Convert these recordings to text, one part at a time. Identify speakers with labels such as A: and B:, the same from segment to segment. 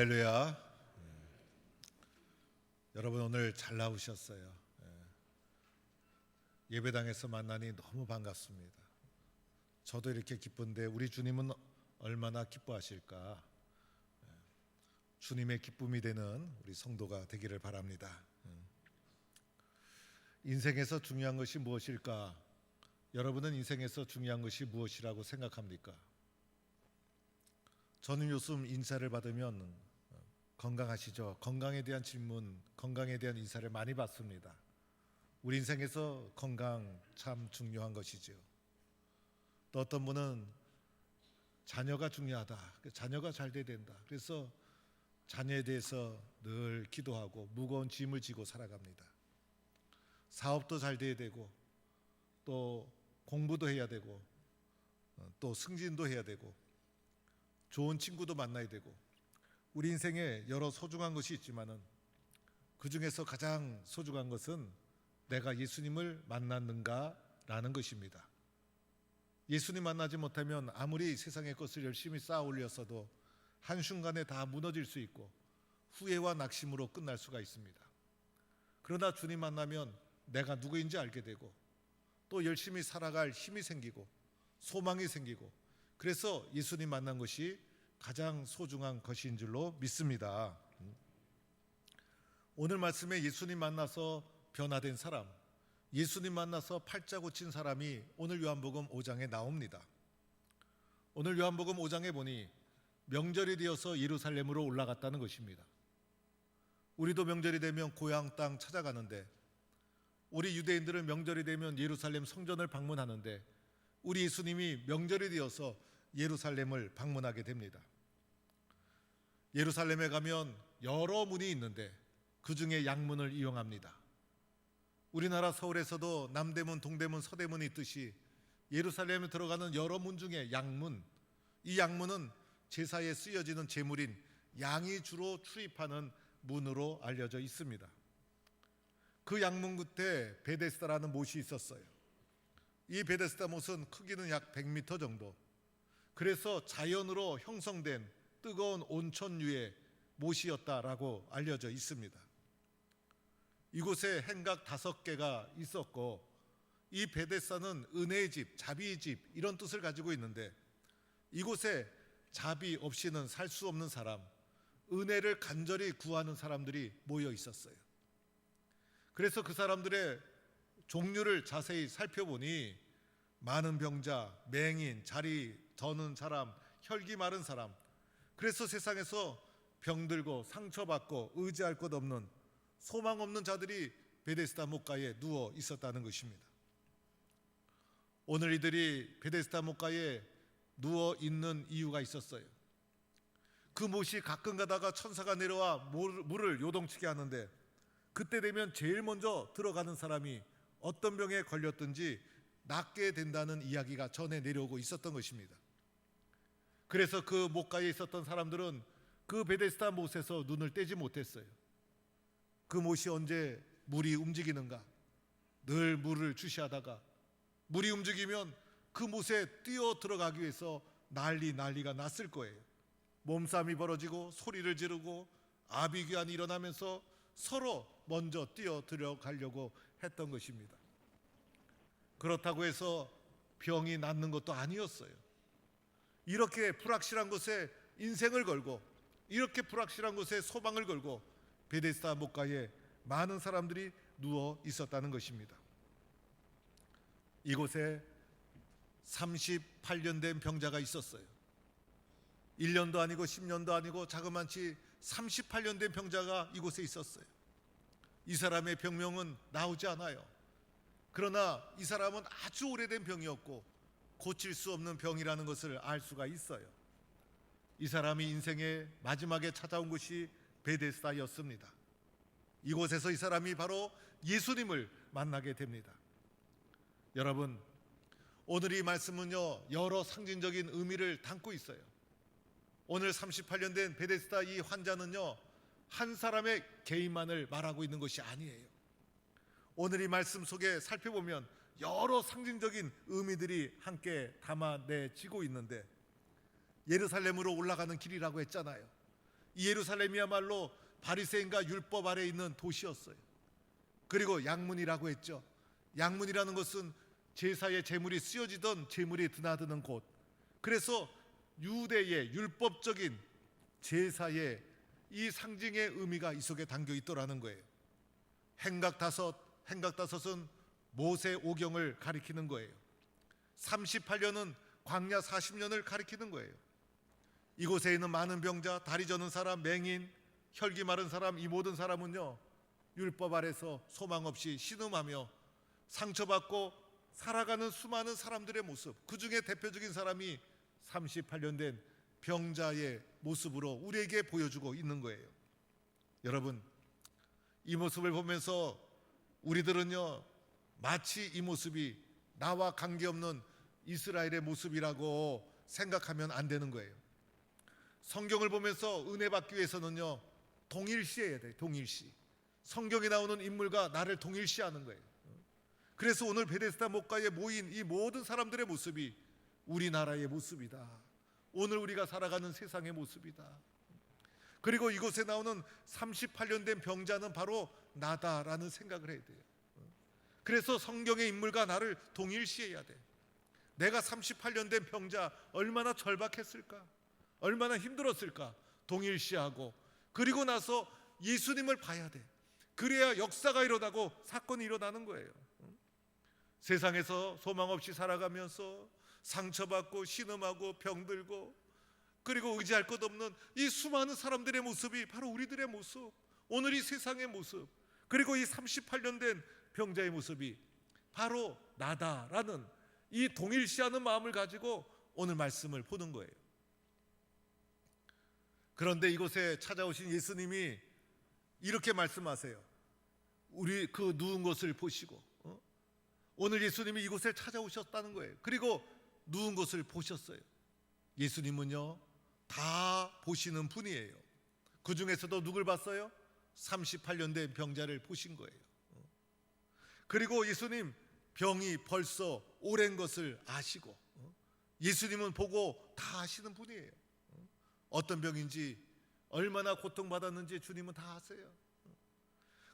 A: 할렐루야. 여러분 오늘 잘 나오셨어요. 예배당에서 만나니 너무 반갑습니다. 저도 이렇게 기쁜데 우리 주님은 얼마나 기뻐하실까. 주님의 기쁨이 되는 우리 성도가 되기를 바랍니다. 인생에서 중요한 것이 무엇일까? 여러분은 인생에서 중요한 것이 무엇이라고 생각합니까? 저는 요즘 인사를 받으면 건강하시죠? 건강에 대한 질문, 건강에 대한 인사를 많이 받습니다. 우리 인생에서 건강 참 중요한 것이죠. 또 어떤 분은 자녀가 중요하다. 자녀가 잘 돼야 된다. 그래서 자녀에 대해서 늘 기도하고 무거운 짐을 지고 살아갑니다. 사업도 잘 돼야 되고 또 공부도 해야 되고 또 승진도 해야 되고 좋은 친구도 만나야 되고 우리 인생에 여러 소중한 것이 있지만은 그 중에서 가장 소중한 것은 내가 예수님을 만났는가라는 것입니다. 예수님 만나지 못하면 아무리 세상의 것을 열심히 쌓아 올렸어도 한순간에 다 무너질 수 있고 후회와 낙심으로 끝날 수가 있습니다. 그러나 주님 만나면 내가 누구인지 알게 되고 또 열심히 살아갈 힘이 생기고 소망이 생기고 그래서 예수님 만난 것이 가장 소중한 것인 줄로 믿습니다. 오늘 말씀에 예수님 만나서 변화된 사람, 예수님 만나서 팔자 고친 사람이 오늘 요한복음 5장에 나옵니다. 오늘 요한복음 5장에 보니 명절이 되어서 예루살렘으로 올라갔다는 것입니다. 우리도 명절이 되면 고향 땅 찾아가는데 우리 유대인들은 명절이 되면 예루살렘 성전을 방문하는데 우리 예수님이 명절이 되어서 예루살렘을 방문하게 됩니다. 예루살렘에 가면 여러 문이 있는데 그 중에 양문을 이용합니다. 우리나라 서울에서도 남대문, 동대문, 서대문이 있듯이 예루살렘에 들어가는 여러 문 중에 양문, 이 양문은 제사에 쓰여지는 제물인 양이 주로 출입하는 문으로 알려져 있습니다. 그 양문 끝에 베데스다라는 못이 있었어요. 이 베데스다 못은 크기는 약 100m 정도. 그래서 자연으로 형성된 뜨거운 온천유의 못이었다라고 알려져 있습니다. 이곳에 행각 5개가 있었고 이 베데스다는 은혜의 집, 자비의 집 이런 뜻을 가지고 있는데 이곳에 자비 없이는 살 수 없는 사람, 은혜를 간절히 구하는 사람들이 모여 있었어요. 그래서 그 사람들의 종류를 자세히 살펴보니 많은 병자, 맹인, 자리 더는 사람, 혈기 마른 사람, 그래서 세상에서 병들고 상처받고 의지할 것 없는 소망 없는 자들이 베데스다 못가에 누워 있었다는 것입니다. 오늘 이들이 베데스다 못가에 누워 있는 이유가 있었어요. 그 못이 가끔 가다가 천사가 내려와 물을 요동치게 하는데 그때 되면 제일 먼저 들어가는 사람이 어떤 병에 걸렸든지 낫게 된다는 이야기가 전해 내려오고 있었던 것입니다. 그래서 그 못가에 있었던 사람들은 그 베데스다 못에서 눈을 떼지 못했어요. 그 못이 언제 물이 움직이는가 늘 물을 주시하다가 물이 움직이면 그 못에 뛰어 들어가기 위해서 난리가 났을 거예요. 몸싸움이 벌어지고 소리를 지르고 아비규환이 일어나면서 서로 먼저 뛰어 들어가려고 했던 것입니다. 그렇다고 해서 병이 낫는 것도 아니었어요. 이렇게 불확실한 곳에 인생을 걸고 이렇게 불확실한 곳에 소망을 걸고 베데스다 못가에 많은 사람들이 누워 있었다는 것입니다. 이곳에 38년 된 병자가 있었어요. 1년도 아니고 10년도 아니고 자그마치 38년 된 병자가 이곳에 있었어요. 이 사람의 병명은 나오지 않아요. 그러나 이 사람은 아주 오래된 병이었고 고칠 수 없는 병이라는 것을 알 수가 있어요. 이 사람이 인생의 마지막에 찾아온 곳이 베데스다였습니다. 이곳에서 이 사람이 바로 예수님을 만나게 됩니다. 여러분, 오늘 이 말씀은요 여러 상징적인 의미를 담고 있어요. 오늘 38년 된 베데스다 이 환자는요 한 사람의 개인만을 말하고 있는 것이 아니에요. 오늘 이 말씀 속에 살펴보면 여러 상징적인 의미들이 함께 담아내지고 있는데 예루살렘으로 올라가는 길이라고 했잖아요. 이 예루살렘이야말로 바리새인과 율법 아래에 있는 도시였어요. 그리고 양문이라고 했죠. 양문이라는 것은 제사의 제물이 쓰여지던 제물이 드나드는 곳. 그래서 유대의 율법적인 제사의 이 상징의 의미가 이 속에 담겨 있더라는 거예요. 행각다섯은 모세 오경을 가리키는 거예요. 38년은 광야 40년을 가리키는 거예요. 이곳에 있는 많은 병자, 다리 저는 사람, 맹인, 혈기 마른 사람, 이 모든 사람은요, 율법 아래서 소망 없이 신음하며 상처받고 살아가는 수많은 사람들의 모습, 그 중에 대표적인 사람이 38년 된 병자의 모습으로 우리에게 보여주고 있는 거예요. 여러분, 이 모습을 보면서 우리들은요, 마치 이 모습이 나와 관계없는 이스라엘의 모습이라고 생각하면 안 되는 거예요. 성경을 보면서 은혜 받기 위해서는요, 동일시해야 돼요. 동일시. 성경에 나오는 인물과 나를 동일시하는 거예요. 그래서 오늘 베데스다 목가에 모인 이 모든 사람들의 모습이 우리나라의 모습이다. 오늘 우리가 살아가는 세상의 모습이다. 그리고 이곳에 나오는 38년 된 병자는 바로 나다라는 생각을 해야 돼요. 그래서 성경의 인물과 나를 동일시해야 돼. 내가 38년 된 병자 얼마나 절박했을까? 얼마나 힘들었을까? 동일시하고, 그리고 나서 예수님을 봐야 돼. 그래야 역사가 일어나고 사건이 일어나는 거예요. 세상에서 소망 없이 살아가면서 상처받고 신음하고 병들고, 그리고 의지할 것 없는 이 수많은 사람들의 모습이 바로 우리들의 모습, 오늘 이 세상의 모습, 그리고 이 38년 된 병자의 모습이 바로 나다라는 이 동일시하는 마음을 가지고 오늘 말씀을 보는 거예요. 그런데 이곳에 찾아오신 예수님이 이렇게 말씀하세요. 우리 그 누운 것을 보시고, 오늘 예수님이 이곳에 찾아오셨다는 거예요. 그리고 누운 것을 보셨어요. 예수님은요, 다 보시는 분이에요. 그 중에서도 누굴 봤어요? 38년 된 병자를 보신 거예요. 그리고 예수님 병이 벌써 오랜 것을 아시고, 예수님은 보고 다 아시는 분이에요. 어떤 병인지, 얼마나 고통받았는지 주님은 다 아세요.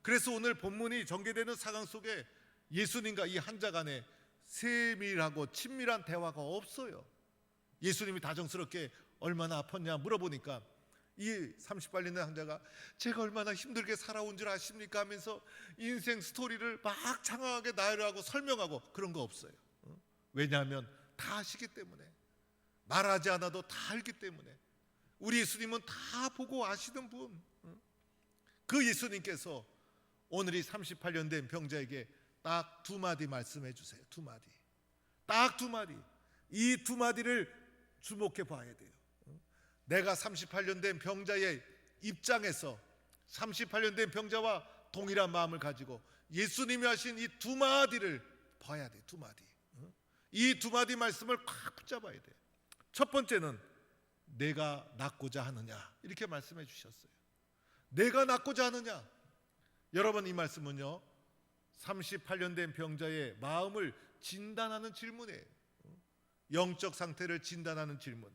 A: 그래서 오늘 본문이 전개되는 상황 속에 예수님과 이 환자 간에 세밀하고 친밀한 대화가 없어요. 예수님이 다정스럽게 얼마나 아팠냐 물어보니까 이 38년 된 환자가 제가 얼마나 힘들게 살아온 줄 아십니까 하면서 인생 스토리를 막 장황하게 나열하고 설명하고 그런 거 없어요. 왜냐하면 다 아시기 때문에, 말하지 않아도 다 알기 때문에. 우리 예수님은 다 보고 아시는 분. 그 예수님께서 오늘 이 38년 된 병자에게 딱 두 마디 말씀해 주세요. 두 마디. 딱 두 마디. 이 두 마디를 주목해 봐야 돼요. 내가 38년 된 병자의 입장에서 38년 된 병자와 동일한 마음을 가지고 예수님이 하신 이 두 마디를 봐야 돼. 두 마디. 이 두 마디 말씀을 꽉 붙잡아야 돼. 첫 번째는 내가 낫고자 하느냐, 이렇게 말씀해 주셨어요. 내가 낫고자 하느냐. 여러분, 이 말씀은요, 38년 된 병자의 마음을 진단하는 질문이에요. 영적 상태를 진단하는 질문.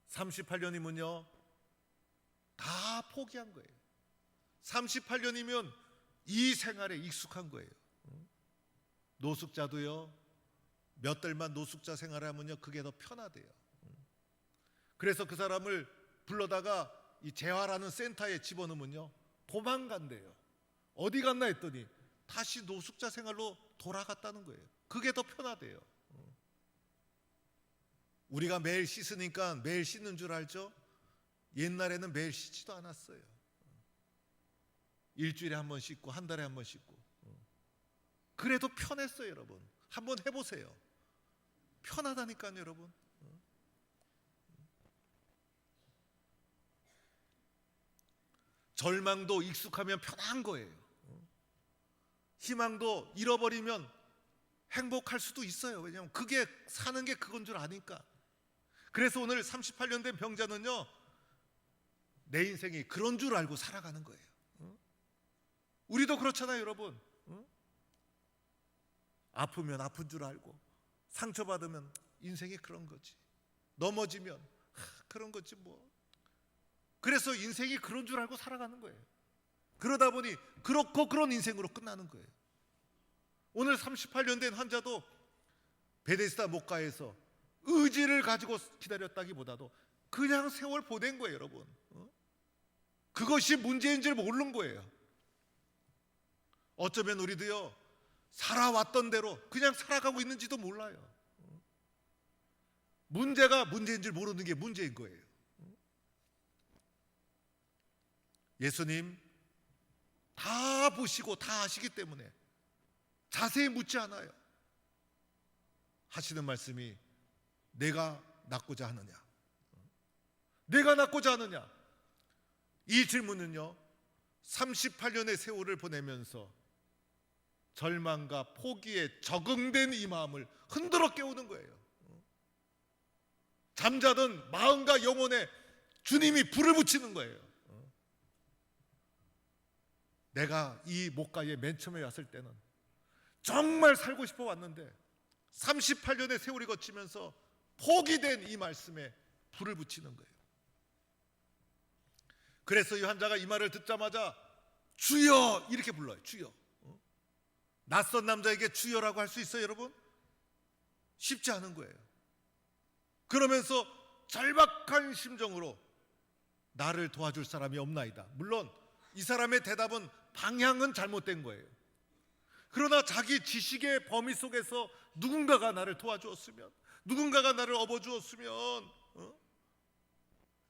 A: 38년이면요 다 포기한 거예요. 38년이면 이 생활에 익숙한 거예요. 노숙자도요, 몇 달만 노숙자 생활하면요 그게 더 편하대요. 그래서 그 사람을 불러다가 이 재활하는 센터에 집어넣으면요 도망간대요. 어디 갔나 했더니 다시 노숙자 생활로 돌아갔다는 거예요. 그게 더 편하대요. 우리가 매일 씻으니까 매일 씻는 줄 알죠? 옛날에는 매일 씻지도 않았어요. 일주일에 한 번 씻고 한 달에 한 번 씻고. 그래도 편했어요. 여러분, 한번 해보세요. 편하다니까요. 여러분, 절망도 익숙하면 편한 거예요. 희망도 잃어버리면 행복할 수도 있어요. 왜냐하면 그게 사는 게 그건 줄 아니까. 그래서 오늘 38년 된 병자는요, 내 인생이 그런 줄 알고 살아가는 거예요. 우리도 그렇잖아요. 여러분, 아프면 아픈 줄 알고, 상처받으면 인생이 그런 거지. 넘어지면 그런 거지 뭐. 그래서 인생이 그런 줄 알고 살아가는 거예요. 그러다 보니 그렇고 그런 인생으로 끝나는 거예요. 오늘 38년 된 환자도 베데스다 목가에서 의지를 가지고 기다렸다기보다도 그냥 세월 보낸 거예요, 여러분. 그것이 문제인 줄 모르는 거예요. 어쩌면 우리도요, 살아왔던 대로 그냥 살아가고 있는지도 몰라요. 문제가 문제인 줄 모르는 게 문제인 거예요. 예수님 다 보시고 다 아시기 때문에 자세히 묻지 않아요. 하시는 말씀이 내가 낫고자 하느냐? 내가 낫고자 하느냐? 이 질문은요, 38년의 세월을 보내면서 절망과 포기에 적응된 이 마음을 흔들어 깨우는 거예요. 잠자던 마음과 영혼에 주님이 불을 붙이는 거예요. 내가 이 목가에 맨 처음에 왔을 때는 정말 살고 싶어 왔는데 38년의 세월이 거치면서 포기된 이 말씀에 불을 붙이는 거예요. 그래서 이 환자가 이 말을 듣자마자 주여 이렇게 불러요. 주여. 낯선 남자에게 주여라고 할 수 있어요, 여러분? 쉽지 않은 거예요. 그러면서 절박한 심정으로 나를 도와줄 사람이 없나이다. 물론 이 사람의 대답은 방향은 잘못된 거예요. 그러나 자기 지식의 범위 속에서 누군가가 나를 도와주었으면, 누군가가 나를 업어주었으면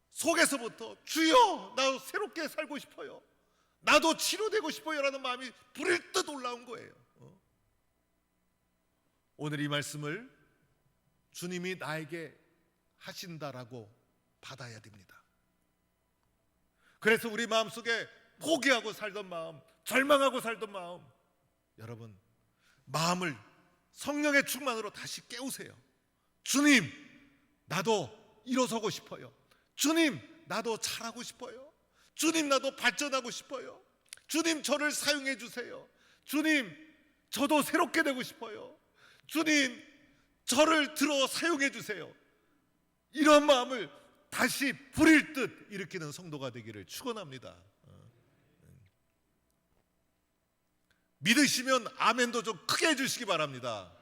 A: 속에서부터 주여 나도 새롭게 살고 싶어요, 나도 치료되고 싶어요 라는 마음이 불일 듯 올라온 거예요. 오늘 이 말씀을 주님이 나에게 하신다라고 받아야 됩니다. 그래서 우리 마음속에 포기하고 살던 마음, 절망하고 살던 마음, 여러분 마음을 성령의 충만으로 다시 깨우세요. 주님 나도 일어서고 싶어요. 주님 나도 잘하고 싶어요. 주님 나도 발전하고 싶어요. 주님 저를 사용해 주세요. 주님 저도 새롭게 되고 싶어요. 주님 저를 들어 사용해 주세요. 이런 마음을 다시 불일 듯 일으키는 성도가 되기를 축원합니다. 믿으시면 아멘도 좀 크게 해주시기 바랍니다.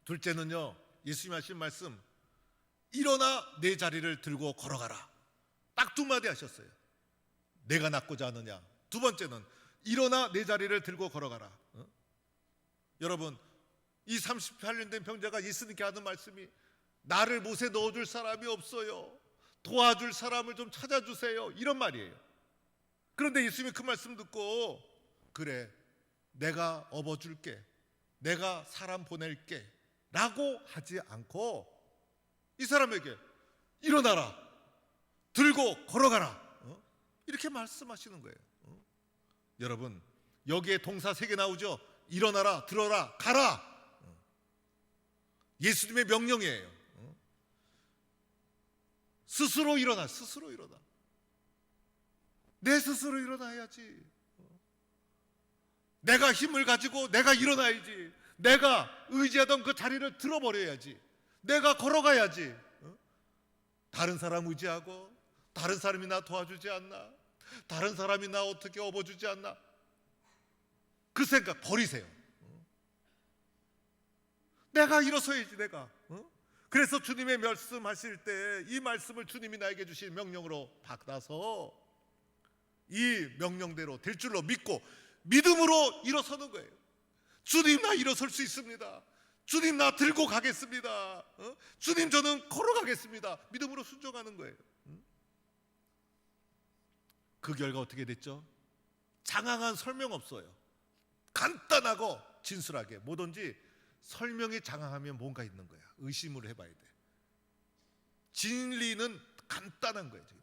A: 둘째는요, 예수님 하신 말씀, 일어나 내 자리를 들고 걸어가라. 딱 두 마디 하셨어요. 내가 낫고자 하느냐. 두 번째는 일어나 내 자리를 들고 걸어가라. 여러분 이 38년 된 병자가 예수님께 하는 말씀이 나를 못에 넣어줄 사람이 없어요, 도와줄 사람을 좀 찾아주세요, 이런 말이에요. 그런데 예수님이 그 말씀 듣고 그래 내가 업어줄게, 내가 사람 보낼게 라고 하지 않고 이 사람에게 일어나라, 들고 걸어가라, 이렇게 말씀하시는 거예요. 여러분 여기에 동사 3개 나오죠. 일어나라, 들어라, 가라. 예수님의 명령이에요. 스스로 일어나, 스스로 일어나. 내 스스로 일어나야지. 내가 힘을 가지고 내가 일어나야지. 내가 의지하던 그 자리를 들어버려야지. 내가 걸어가야지. 다른 사람 의지하고 다른 사람이 나 도와주지 않나, 다른 사람이 나 어떻게 업어주지 않나, 그 생각 버리세요. 내가 일어서야지, 내가. 그래서 주님의 말씀하실 때 이 말씀을 주님이 나에게 주신 명령으로 받아서 이 명령대로 될 줄로 믿고 믿음으로 일어서는 거예요. 주님 나 일어설 수 있습니다. 주님 나 들고 가겠습니다. 주님 저는 걸어가겠습니다. 믿음으로 순종하는 거예요. 그 결과 어떻게 됐죠? 장황한 설명 없어요. 간단하고 진솔하게, 뭐든지 설명이 장황하면 뭔가 있는 거야. 의심을 해봐야 돼. 진리는 간단한 거예요. 지금.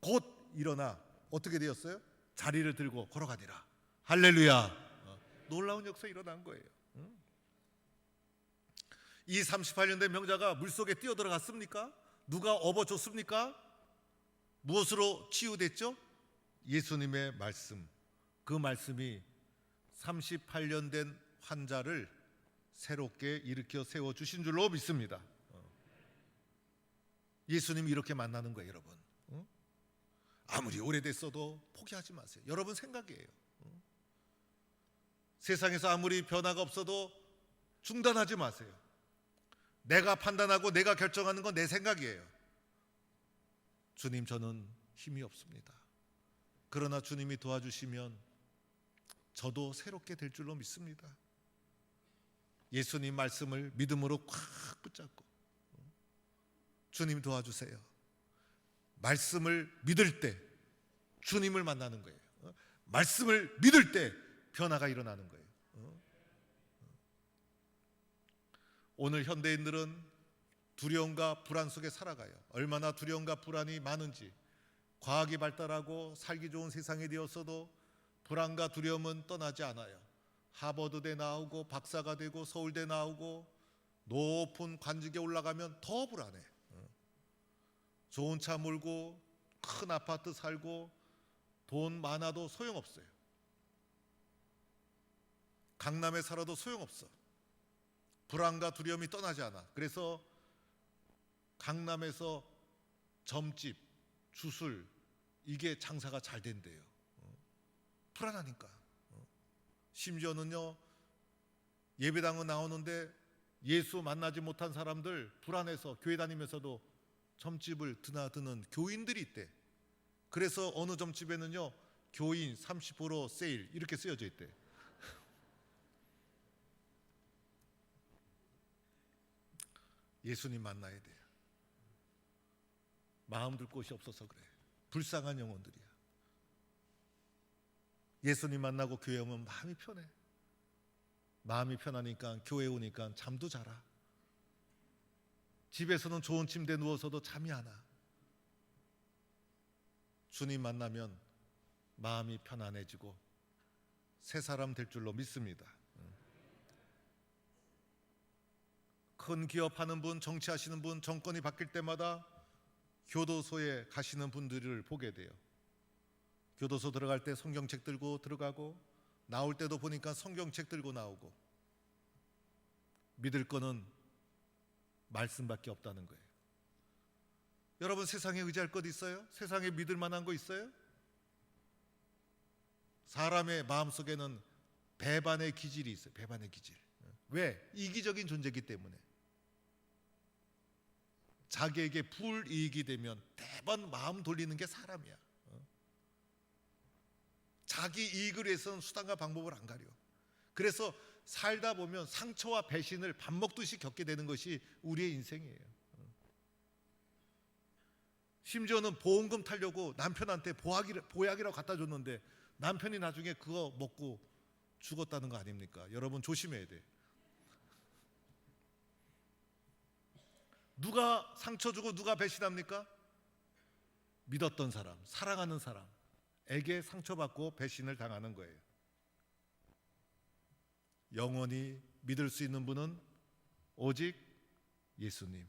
A: 곧 일어나 어떻게 되었어요? 자리를 들고 걸어가니라. 할렐루야. 놀라운 역사 일어난 거예요. 이 38년 된 병자가 물속에 뛰어들어갔습니까? 누가 업어줬습니까? 무엇으로 치유됐죠? 예수님의 말씀. 그 말씀이 38년 된 환자를 새롭게 일으켜 세워 주신 줄로 믿습니다. 예수님이 이렇게 만나는 거예요, 여러분. 아무리 오래됐어도 포기하지 마세요. 여러분 생각이에요. 세상에서 아무리 변화가 없어도 중단하지 마세요. 내가 판단하고 내가 결정하는 건 내 생각이에요. 주님, 저는 힘이 없습니다. 그러나 주님이 도와주시면 저도 새롭게 될 줄로 믿습니다. 예수님 말씀을 믿음으로 꽉 붙잡고 주님 도와주세요. 말씀을 믿을 때 주님을 만나는 거예요. 말씀을 믿을 때 변화가 일어나는 거예요. 오늘 현대인들은 두려움과 불안 속에 살아가요. 얼마나 두려움과 불안이 많은지. 과학이 발달하고 살기 좋은 세상이 되었어도 불안과 두려움은 떠나지 않아요. 하버드대 나오고 박사가 되고 서울대 나오고 높은 관직에 올라가면 더 불안해. 좋은 차 몰고 큰 아파트 살고 돈 많아도 소용없어요. 강남에 살아도 소용없어. 불안과 두려움이 떠나지 않아. 그래서 강남에서 점집, 주술 이게 장사가 잘 된대요. 불안하니까. 심지어는요, 예배당은 나오는데 예수 만나지 못한 사람들 불안해서 교회 다니면서도 점집을 드나드는 교인들이 있대. 그래서 어느 점집에는요, 교인 30% 세일 이렇게 쓰여져 있대. 예수님 만나야 돼요. 마음 둘 곳이 없어서 그래. 불쌍한 영혼들이야. 예수님 만나고 교회 오면 마음이 편해. 마음이 편하니까 교회 오니까 잠도 자라. 집에서는 좋은 침대에 누워서도 잠이 안 와. 주님 만나면 마음이 편안해지고 새 사람 될 줄로 믿습니다. 큰 기업 하는 분, 정치하시는 분, 정권이 바뀔 때마다 교도소에 가시는 분들을 보게 돼요. 교도소 들어갈 때 성경책 들고 들어가고 나올 때도 보니까 성경책 들고 나오고 믿을 거는 말씀밖에 없다는 거예요. 여러분 세상에 의지할 것 있어요? 세상에 믿을 만한 거 있어요? 사람의 마음속에는 배반의 기질이 있어요. 배반의 기질. 왜? 이기적인 존재이기 때문에. 자기에게 불이익이 되면 대번 마음 돌리는 게 사람이야. 자기 이익을 위해서는 수단과 방법을 안 가려. 그래서 살다 보면 상처와 배신을 밥 먹듯이 겪게 되는 것이 우리의 인생이에요. 심지어는 보험금 타려고 남편한테 보약이라고 갖다 줬는데 남편이 나중에 그거 먹고 죽었다는 거 아닙니까? 여러분 조심해야 돼. 누가 상처 주고 누가 배신합니까? 믿었던 사람, 사랑하는 사람에게 상처받고 배신을 당하는 거예요. 영원히 믿을 수 있는 분은 오직 예수님,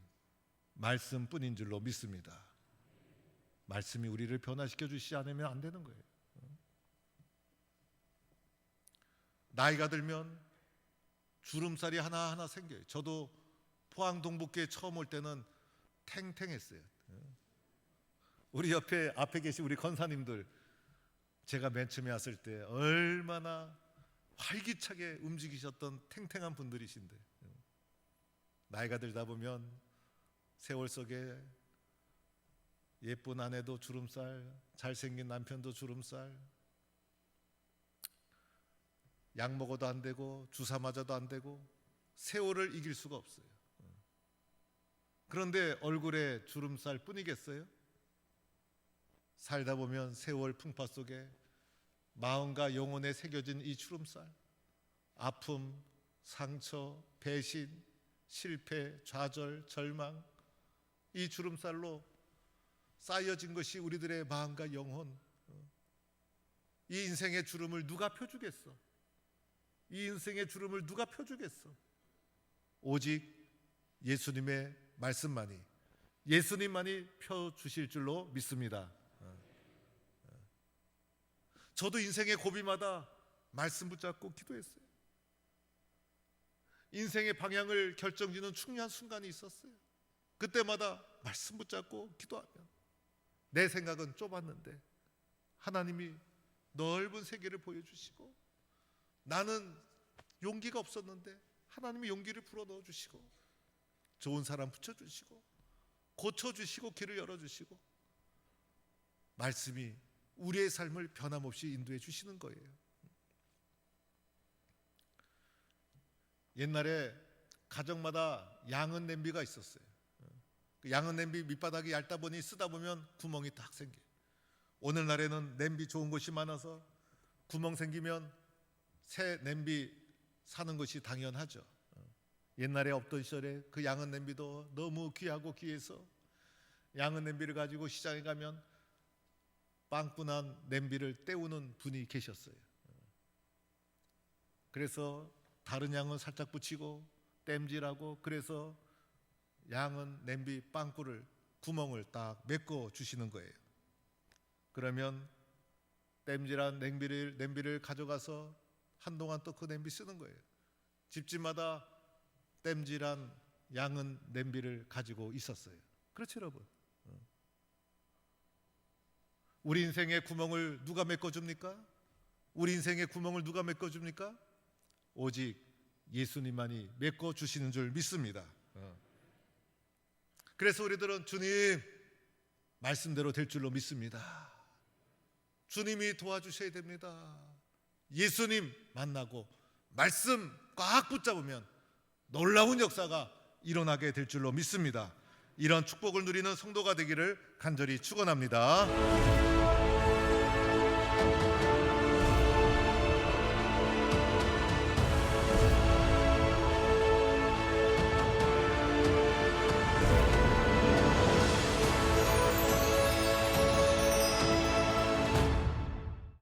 A: 말씀뿐인 줄로 믿습니다. 말씀이 우리를 변화시켜 주시지 않으면 안 되는 거예요. 나이가 들면 주름살이 하나하나 생겨요. 저도 포항 동북교에 처음 올 때는 탱탱했어요. 우리 앞에 계신 우리 권사님들, 제가 맨 처음에 왔을 때 얼마나 활기차게 움직이셨던 탱탱한 분들이신데 나이가 들다 보면 세월 속에 예쁜 아내도 주름살, 잘생긴 남편도 주름살, 약 먹어도 안 되고 주사 맞아도 안 되고 세월을 이길 수가 없어요. 그런데 얼굴에 주름살 뿐이겠어요? 살다 보면 세월 풍파 속에 마음과 영혼에 새겨진 이 주름살, 아픔, 상처, 배신, 실패, 좌절, 절망, 이 주름살로 쌓여진 것이 우리들의 마음과 영혼. 이 인생의 주름을 누가 펴주겠어? 이 인생의 주름을 누가 펴주겠어? 오직 예수님의 말씀만이, 예수님만이 펴주실 줄로 믿습니다. 저도 인생의 고비마다 말씀 붙잡고 기도했어요. 인생의 방향을 결정짓는 중요한 순간이 있었어요. 그때마다 말씀 붙잡고 기도하면 내 생각은 좁았는데 하나님이 넓은 세계를 보여주시고, 나는 용기가 없었는데 하나님이 용기를 불어넣어 주시고, 좋은 사람 붙여주시고, 고쳐주시고, 길을 열어주시고, 말씀이 우리의 삶을 변함없이 인도해 주시는 거예요. 옛날에 가정마다 양은 냄비가 있었어요. 그 양은 냄비 밑바닥이 얇다 보니 쓰다 보면 구멍이 딱 생겨요. 오늘날에는 냄비 좋은 곳이 많아서 구멍 생기면 새 냄비 사는 것이 당연하죠. 옛날에 없던 시절에 그 양은 냄비도 너무 귀하고 귀해서 양은 냄비를 가지고 시장에 가면 빵꾸난 냄비를 때우는 분이 계셨어요. 그래서 다른 양은 살짝 붙이고 땜질하고, 그래서 양은 냄비 빵꾸를, 구멍을 딱 메꿔 주시는 거예요. 그러면 땜질한 냄비를 가져가서 한동안 또 그 냄비 쓰는 거예요. 집집마다 땜질한 양은 냄비를 가지고 있었어요. 그렇죠, 여러분? 우리 인생의 구멍을 누가 메꿔줍니까? 우리 인생의 구멍을 누가 메꿔줍니까? 오직 예수님만이 메꿔주시는 줄 믿습니다. 그래서 우리들은 주님 말씀대로 될 줄로 믿습니다. 주님이 도와주셔야 됩니다. 예수님 만나고 말씀 꽉 붙잡으면 놀라운 역사가 일어나게 될 줄로 믿습니다. 이런 축복을 누리는 성도가 되기를 간절히 축원합니다.